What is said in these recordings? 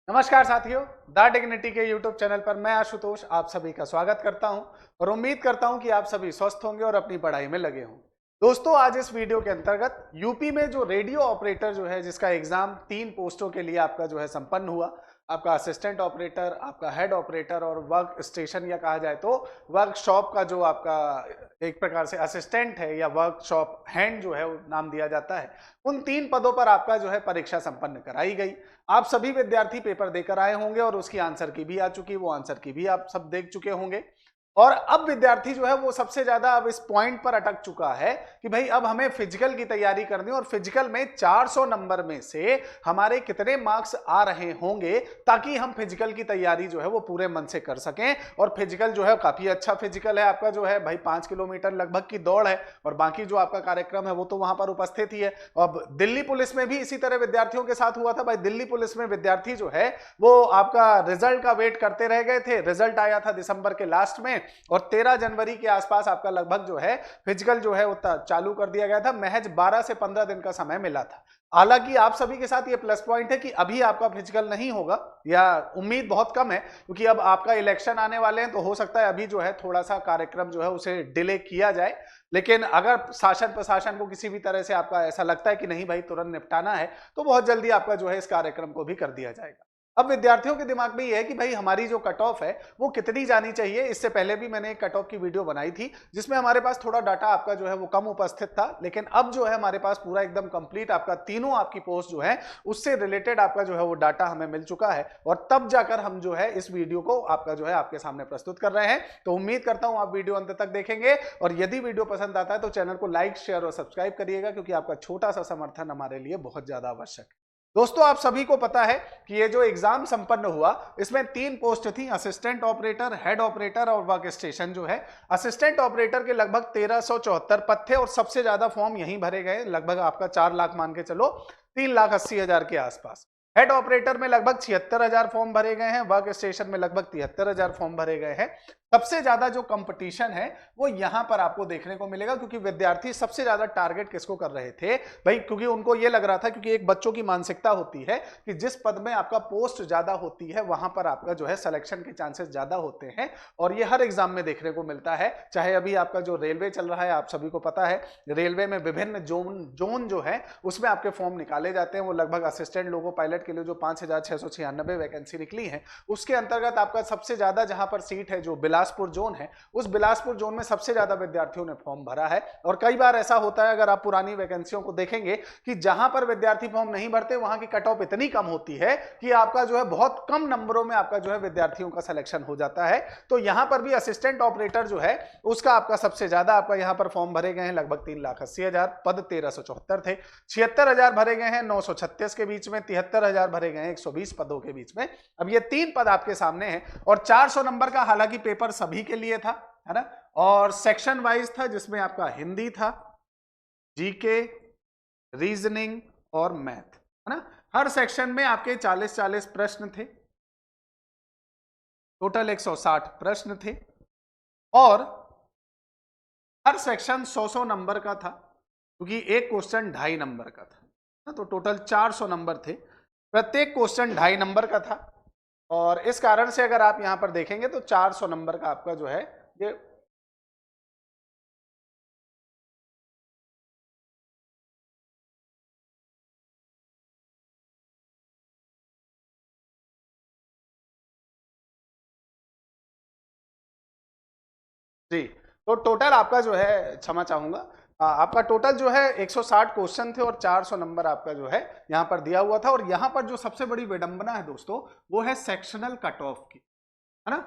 नमस्कार साथियों, the dignity के यूट्यूब चैनल पर मैं आशुतोष आप सभी का स्वागत करता हूं और उम्मीद करता हूं कि आप सभी स्वस्थ होंगे और अपनी पढ़ाई में लगे होंगे। दोस्तों, आज इस वीडियो के अंतर्गत यूपी में जो रेडियो ऑपरेटर जो है जिसका एग्जाम 3 पोस्टों के लिए आपका जो है संपन्न हुआ, आपका असिस्टेंट ऑपरेटर, आपका हेड ऑपरेटर और वर्क स्टेशन या कहा जाए तो वर्कशॉप का जो आपका एक प्रकार से असिस्टेंट है या वर्कशॉप हैंड जो है वो नाम दिया जाता है, उन 3 पदों पर आपका जो है परीक्षा संपन्न कराई गई। आप सभी विद्यार्थी पेपर देकर आए होंगे और उसकी आंसर की भी आ चुकी, वो आंसर की भी आप सब देख चुके होंगे। और अब विद्यार्थी जो है वो सबसे ज्यादा अब इस पॉइंट पर अटक चुका है कि भाई अब हमें फिजिकल की तैयारी करनी और फिजिकल में 400 नंबर में से हमारे कितने मार्क्स आ रहे होंगे ताकि हम फिजिकल की तैयारी जो है वो पूरे मन से कर सकें। और फिजिकल जो है काफी अच्छा फिजिकल है आपका, जो है भाई 5 किलोमीटर लगभग की दौड़ है और बाकी जो आपका कार्यक्रम है वो तो वहां पर उपस्थित ही है। अब दिल्ली पुलिस में भी इसी तरह विद्यार्थियों के साथ हुआ था। भाई दिल्ली पुलिस में विद्यार्थी जो है वो आपका रिजल्ट का वेट करते रह गए थे। रिजल्ट आया था दिसंबर के लास्ट में और 13 जनवरी के आसपास आपका लगभग जो है फिजिकल जो है वो चालू कर दिया गया था। महज 12 से 15 दिन का समय मिला था। हालांकि आप सभी के साथ ये प्लस पॉइंट है कि अभी आपका फिजिकल नहीं होगा या उम्मीद बहुत कम है, क्योंकि अब आपका इलेक्शन आने वाले हैं तो हो सकता है अभी जो है थोड़ा सा कार्यक्रम जो है उसे डिले किया जाए। लेकिन अगर शासन प्रशासन को किसी भी तरह से आपका ऐसा लगता है कि नहीं भाई तुरंत निपटाना है तो बहुत जल्दी आपका जो है इस कार्यक्रम को भी कर दिया जाएगा। अब विद्यार्थियों के दिमाग में यह है कि भाई हमारी जो कट ऑफ है वो कितनी जानी चाहिए। इससे पहले भी मैंने एक कट ऑफ की वीडियो बनाई थी जिसमें हमारे पास थोड़ा डाटा आपका जो है वो कम उपस्थित था, लेकिन अब जो है हमारे पास पूरा एकदम कंप्लीट आपका तीनों आपकी पोस्ट जो है उससे रिलेटेड आपका जो है वो डाटा हमें मिल चुका है और तब जाकर हम जो है इस वीडियो को आपका जो है आपके सामने प्रस्तुत कर रहे हैं। तो उम्मीद करता हूं आप वीडियो अंत तक देखेंगे और यदि वीडियो पसंद आता है तो चैनल को लाइक, शेयर और सब्सक्राइब करिएगा, क्योंकि आपका छोटा सा समर्थन हमारे लिए बहुत ज्यादा आवश्यक है। दोस्तों, आप सभी को पता है कि ये जो एग्जाम संपन्न हुआ इसमें 3 पोस्ट थी, असिस्टेंट ऑपरेटर, हेड ऑपरेटर और वर्क स्टेशन जो है। असिस्टेंट ऑपरेटर के लगभग 1374 पद थे और सबसे ज्यादा फॉर्म यहीं भरे गए, लगभग आपका 4 लाख मान के चलो, 3,80,000 के आसपास। हेड ऑपरेटर में लगभग 76,000 फॉर्म भरे गए हैं, वर्क स्टेशन में लगभग 73,000 फॉर्म भरे गए हैं। सबसे ज्यादा जो कंपटीशन है वो यहां पर आपको देखने को मिलेगा, क्योंकि विद्यार्थी सबसे ज्यादा टारगेट किसको कर रहे थे भाई, क्योंकि उनको ये लग रहा था, क्योंकि एक बच्चों की मानसिकता होती है कि जिस पद में आपका पोस्ट ज्यादा होती है वहां पर आपका जो है सिलेक्शन के चांसेस ज्यादा होते हैं। और ये हर एग्जाम में देखने को मिलता है। चाहे अभी आपका जो रेलवे चल रहा है, आप सभी को पता है रेलवे में विभिन्न जोन जो है उसमें आपके फॉर्म निकाले जाते हैं। वो लगभग असिस्टेंट लोको पायलट के लिए जो 5,696 वैकेंसी निकली है उसके अंतर्गत आपका सबसे ज्यादा जहां पर सीट है जो बिलासपुर जोन है, उस बिलासपुर जोन में सबसे ज्यादा विद्यार्थियों ने फॉर्म भरा है। और कई बार ऐसा होता है, अगर आप पुरानी वैकेंसियों को देखेंगे, कि जहां पर विद्यार्थी फॉर्म नहीं भरते वहां की कट ऑफ इतनी कम होती है कि आपका जो है बहुत कम नंबरों में आपका जो है विद्यार्थियों का सिलेक्शन हो जाता है। तो यहां पर भी असिस्टेंट ऑपरेटर जो है उसका आपका सबसे ज्यादा आपका यहां पर फॉर्म भरे गए हैं, लगभग 3,80,000 पद 1374 थे। 76,000 भरे गए हैं 936 के बीच में, 73,000 भरे गए हैं 120 पदों के बीच में। अब ये 3 पद आपके सामने हैं और 400 नंबर का हालांकि पेपर सभी के लिए था, है ना, और सेक्शन वाइज था जिसमें आपका हिंदी था, जीके, रीजनिंग और मैथ, है ना। हर सेक्शन में आपके 40-40 प्रश्न थे, टोटल 160 प्रश्न थे और हर सेक्शन 100-100 नंबर का था, क्योंकि एक क्वेश्चन 2.5 नंबर का था, तो टोटल 400 नंबर थे। प्रत्येक क्वेश्चन 2.5 नंबर का था और इस कारण से अगर आप यहां पर देखेंगे तो 400 नंबर का आपका जो है ये जी। तो टोटल आपका जो है, क्षमा चाहूंगा, आपका टोटल जो है 160 क्वेश्चन थे और 400 नंबर आपका जो है यहां पर दिया हुआ था। और यहां पर जो सबसे बड़ी विडंबना है दोस्तों वो है सेक्शनल कट ऑफ की, है ना।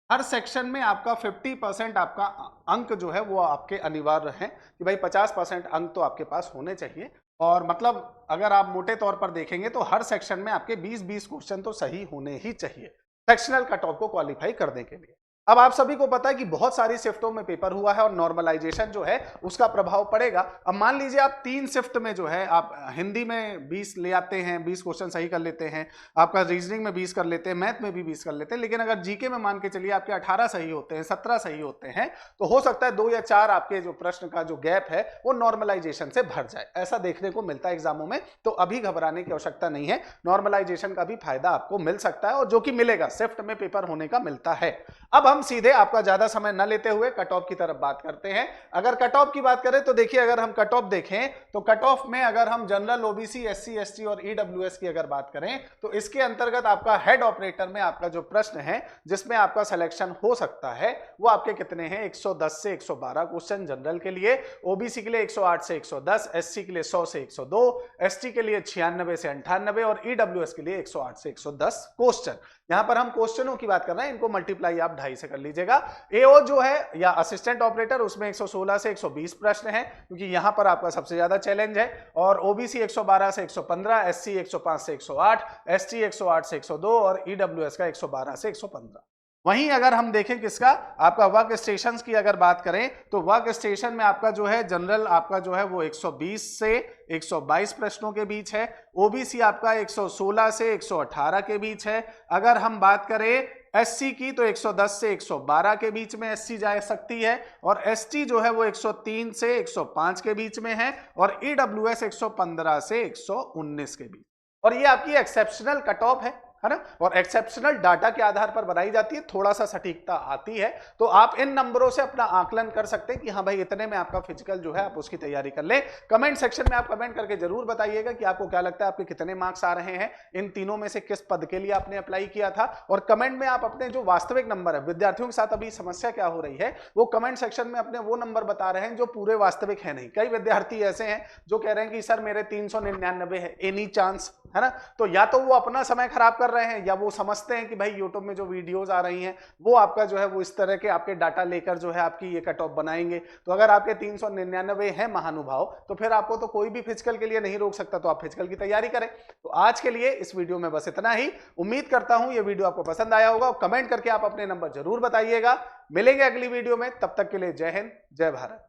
हर सेक्शन में आपका 50% आपका अंक जो है वो आपके अनिवार्य है कि भाई 50% अंक तो आपके पास होने चाहिए। और मतलब अगर आप मोटे तौर पर देखेंगे तो हर सेक्शन में आपके 20-20 क्वेश्चन तो सही होने ही चाहिए सेक्शनल कट ऑफ को क्वालिफाई करने के लिए। अब आप सभी को पता है कि बहुत सारी शिफ्टों में पेपर हुआ है और नॉर्मलाइजेशन जो है उसका प्रभाव पड़ेगा। अब मान लीजिए आप 3 शिफ्ट में जो है आप हिंदी में 20 ले आते हैं, 20 क्वेश्चन सही कर लेते हैं, आपका रीजनिंग में 20 कर लेते हैं, मैथ में भी 20 कर लेते हैं, लेकिन अगर जीके में मान के चलिए आपके 18 सही होते हैं, 17 सही होते हैं, तो हो सकता है 2 या 4 आपके जो प्रश्न का जो गैप है वो नॉर्मलाइजेशन से भर जाए। ऐसा देखने को मिलता है एग्जामों में, तो अभी घबराने की आवश्यकता नहीं है। नॉर्मलाइजेशन का भी फायदा आपको मिल सकता है और जो कि मिलेगा, शिफ्ट में पेपर होने का मिलता है। अब हम सीधे आपका ज्यादा समय न लेते हुए कट ऑफ की तरफ बात करते हैं। अगर कट ऑफ की बात करें तो देखिए, अगर हम कट ऑफ देखें तो कट ऑफ में अगर हम जनरल, ओबीसी, एससी, एसटी और ईडब्ल्यूएस की अगर बात करें तो इसके अंतर्गत आपका हेड ऑपरेटर में आपका जो प्रश्न है जिसमें आपका सिलेक्शन हो सकता है वो आपके कितने हैं, 110 से 112 क्वेश्चन जनरल के लिए, ओबीसी के लिए 108 से 110, एससी के लिए 100 से 102, एसटी के लिए 96 से 98 और ईडब्ल्यूएस के लिए 108 से 110 क्वेश्चन। यहां पर हम क्वेश्चनों की बात कर रहे हैं, इनको मल्टीप्लाई आप 2.5 से कर लीजिएगा। एओ जो है या असिस्टेंट ऑपरेटर उसमें 116 से 120 प्रश्न है क्योंकि यहां पर आपका सबसे ज्यादा चैलेंज है, और ओबीसी 112 से 115, एससी 105 से 108, एसटी 108 से 102 और ईडब्ल्यूएस का 112 से 115। वहीं अगर हम देखें किसका, आपका वर्क स्टेशन की अगर बात करें तो वर्क स्टेशन में आपका जो है जनरल आपका जो है वो 120 से 122 प्रश्नों के बीच है, ओबीसी आपका 116 से 118 के बीच है। अगर हम बात करें एससी की तो 110 से 112 के बीच में एससी जा सकती है, और एसटी जो है वो 103 से 105 के बीच में है, और ईडब्ल्यूएस 115 से 119 के बीच। और ये आपकी एक्सेप्शनल कट ऑफ है ना, और एक्सेप्शनल डाटा के आधार पर बनाई जाती है, थोड़ा सा सटीकता आती है। तो आप इन नंबरों से अपना आकलन कर सकते हैं कि हाँ भाई इतने में आपका फिजिकल जो है आप उसकी तैयारी कर लें। कमेंट सेक्शन में आप कमेंट करके जरूर बताइएगा कि आपको क्या लगता है आपके कितने मार्क्स आ रहे हैं, इन तीनों में से किस पद के लिए आपने अप्लाई किया था, और कमेंट में आप अपने जो वास्तविक नंबर है, विद्यार्थियों के साथ अभी समस्या क्या हो रही है वो कमेंट सेक्शन में अपने वो नंबर बता रहे हैं जो पूरे वास्तविक है नहीं। कई विद्यार्थी ऐसे हैं जो कह रहे हैं कि सर मेरे 399 है, एनी चांस, है ना। तो या तो वो अपना समय खराब कर रहे हैं या वो समझते हैं कि भाई यूट्यूब में जो वीडियोस आ रही हैं वो आपका जो है वो इस तरह के आपके डाटा लेकर जो है आपकी ये कट ऑफ बनाएंगे। तो अगर आपके 399 है महानुभाव, तो फिर आपको तो कोई भी फिजिकल के लिए नहीं रोक सकता, तो आप फिजिकल की तैयारी करें। तो आज के लिए इस वीडियो में बस इतना ही। उम्मीद करता हूं ये वीडियो आपको पसंद आया होगा, और कमेंट करके आप अपने नंबर जरूर बताइएगा। मिलेंगे अगली वीडियो में, तब तक के लिए जय हिंद, जय भारत।